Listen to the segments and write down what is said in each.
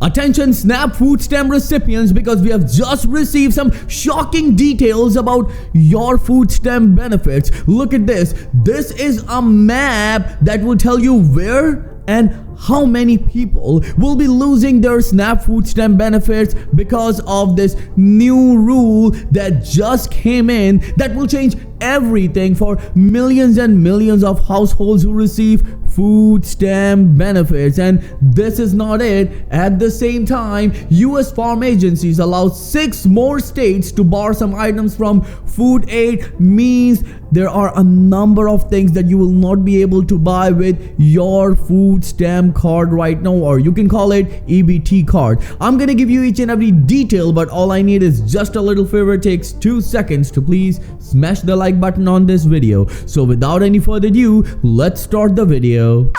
Attention SNAP food stamp recipients, because we have just received some shocking details about your food stamp benefits. Look at this. This is a map that will tell you where and how many people will be losing their SNAP food stamp benefits because of this new rule that just came in that will change everything for millions and millions of households who receive food stamp benefits. And this is not it. At the same time, US farm agencies allow 6 more states to bar some items from food aid. Means there are a number of things that you will not be able to buy with your food stamp card right now, or you can call it EBT card. I'm gonna give you each and every detail, but all I need is just a little favor. It takes 2 seconds to please smash the like button on this video. So without any further ado, let's start the video.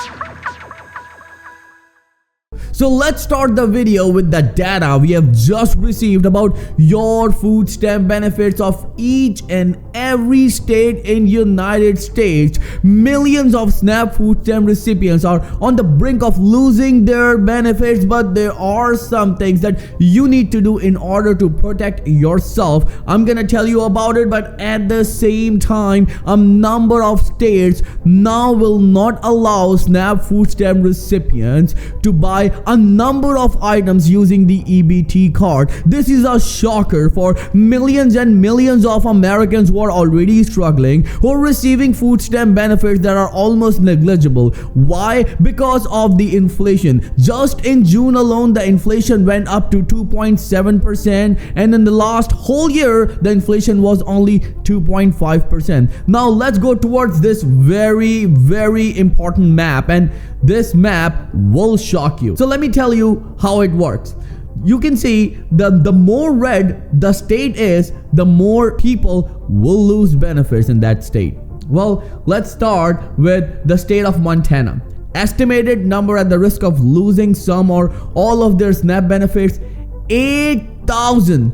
So let's start the video with the data we have just received about your food stamp benefits of each and every state in United States. Millions of SNAP food stamp recipients are on the brink of losing their benefits, but there are some things that you need to do in order to protect yourself. I'm gonna tell you about it, but at the same time, a number of states now will not allow SNAP food stamp recipients to buy a number of items using the EBT card. This is a shocker for millions and millions of Americans who are already struggling, who are receiving food stamp benefits that are almost negligible. Why? Because of the inflation. Just in June alone, the inflation went up to 2.7%, and in the last whole year, the inflation was only 2.5%. Now let's go towards this very, very important map, and this map will shock you. So let me tell you how it works. You can see the more red the state is, the more people will lose benefits in that state. Well, let's start with the state of Montana. Estimated number at the risk of losing some or all of their SNAP benefits, 8,000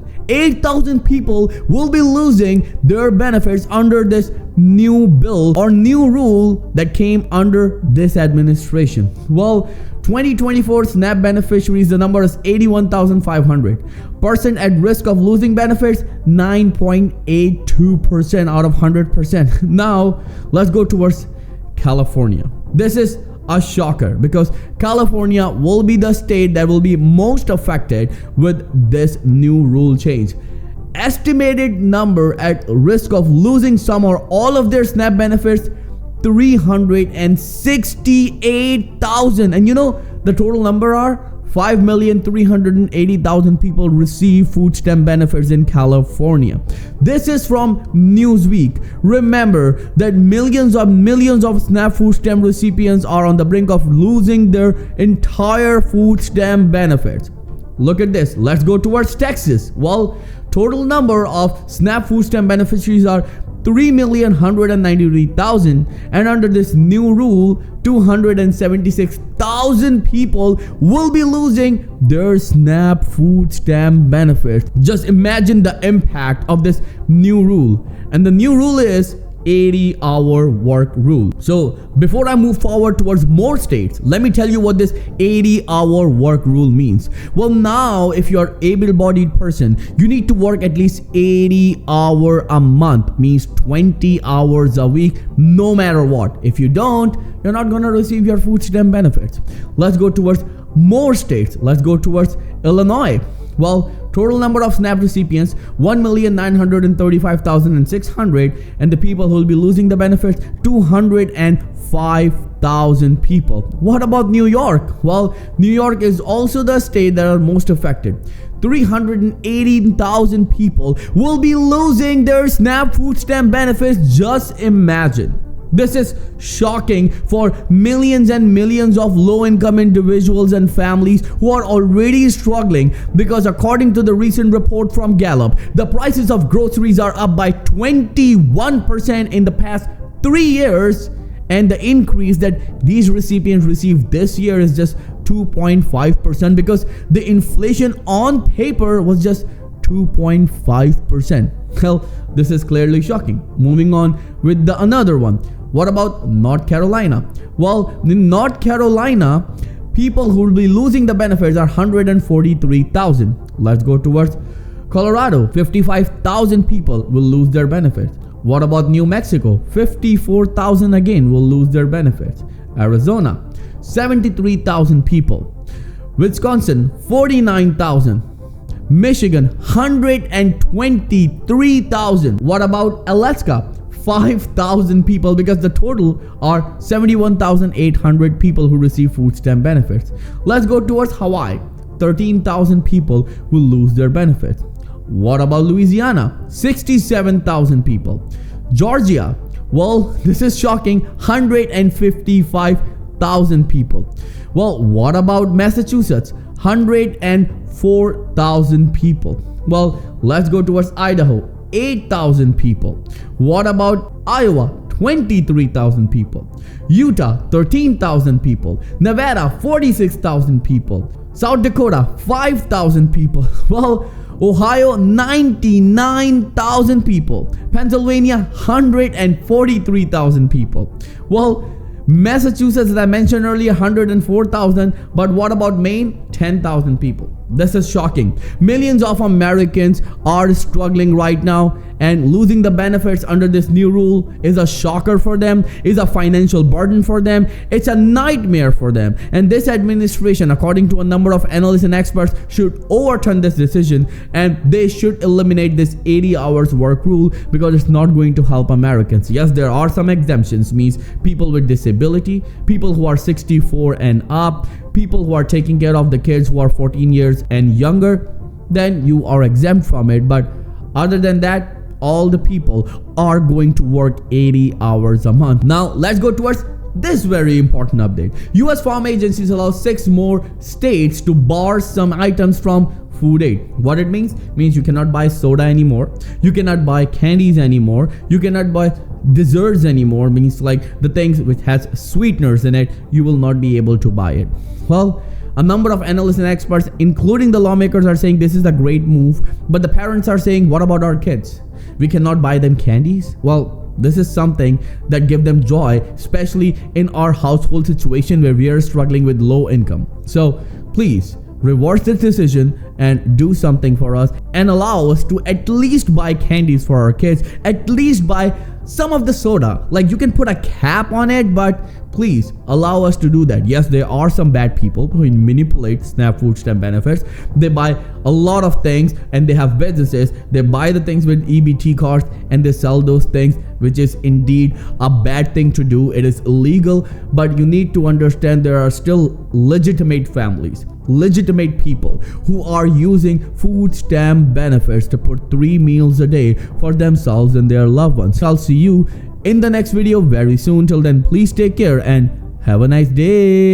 people will be losing their benefits under this new bill or new rule that came under this administration. Well, 2024 SNAP beneficiaries, the number is 81,500. Percent at risk of losing benefits, 9.82% out of 100%. Now let's go towards California. This is a shocker because California will be the state that will be most affected with this new rule change. Estimated number at risk of losing some or all of their SNAP benefits, 368,000. And you know the total number are 5,380,000 people receive food stamp benefits in California. This is from Newsweek. Remember that millions of SNAP food stamp recipients are on the brink of losing their entire food stamp benefits. Look at this. Let's go towards Texas. Well, total number of SNAP food stamp beneficiaries are 3,193,000, and under this new rule, 276,000 people will be losing their SNAP food stamp benefits. Just imagine the impact of this new rule. And the new rule is 80-hour work rule. So before I move forward towards more states, let me tell you what this 80-hour work rule means. Well, now if you're an able-bodied person, you need to work at least 80 hours a month, means 20 hours a week, no matter what. If you don't, you're not gonna receive your food stamp benefits. Let's go towards more states. Let's go towards Illinois. Well, total number of SNAP recipients, 1,935,600, and the people who will be losing the benefits, 205,000 people. What about New York? Well, New York is also the state that are most affected. 318,000 people will be losing their SNAP food stamp benefits. Just imagine. This is shocking for millions and millions of low-income individuals and families who are already struggling, because according to the recent report from Gallup, the prices of groceries are up by 21% in the past 3 years, and the increase that these recipients received this year is just 2.5% because the inflation on paper was just 2.5%. Well, this is clearly shocking. Moving on with another one. What about North Carolina? Well, in North Carolina, people who will be losing the benefits are 143,000. Let's go towards Colorado. 55,000 people will lose their benefits. What about New Mexico? 54,000 again will lose their benefits. Arizona, 73,000 people. Wisconsin, 49,000. Michigan, 123,000. What about Alaska? 5,000 people, because the total are 71,800 people who receive food stamp benefits. Let's go towards Hawaii. 13,000 people will lose their benefits. What about Louisiana? 67,000 people. Georgia, well, this is shocking, 155,000 people. Well, what about Massachusetts? 104,000 people. Well, let's go towards Idaho. 8,000 people. What about Iowa? 23,000 people. Utah, 13,000 people. Nevada, 46,000 people. South Dakota, 5,000 people. Well, Ohio, 99,000 people. Pennsylvania, 143,000 people. Well, Massachusetts, as I mentioned earlier, 104,000. But what about Maine? 10,000 people. This is shocking. Millions of Americans are struggling right now, and losing the benefits under this new rule is a shocker for them, is a financial burden for them. It's a nightmare for them. And this administration, according to a number of analysts and experts, should overturn this decision, and they should eliminate this 80 hours work rule, because it's not going to help Americans. Yes, there are some exemptions, means people with disability, people who are 64 and up, people who are taking care of the kids who are 14 years and younger, then you are exempt from it. But other than that, all the people are going to work 80 hours a month. Now let's go towards this very important update. US farm agencies allow 6 more states to bar some items from food aid. What it means you cannot buy soda anymore, you cannot buy candies anymore, you cannot buy desserts anymore, means like the things which has sweeteners in it, you will not be able to buy it. Well, a number of analysts and experts, including the lawmakers, are saying this is a great move, but the parents are saying, what about our kids? We cannot buy them candies? Well, this is something that give them joy, especially in our household situation where we are struggling with low income. So please reverse this decision and do something for us, and allow us to at least buy candies for our kids, at least buy some of the soda. Like, you can put a cap on it, but please allow us to do that. Yes, there are some bad people who manipulate SNAP food stamp benefits. They buy a lot of things, and they have businesses. They buy the things with EBT cards and they sell those things, which is indeed a bad thing to do. It is illegal, but you need to understand there are still legitimate families, legitimate people who are using food stamp benefits to put 3 meals a day for themselves and their loved ones. I'll see you in the next video very soon. Till then, please take care and have a nice day.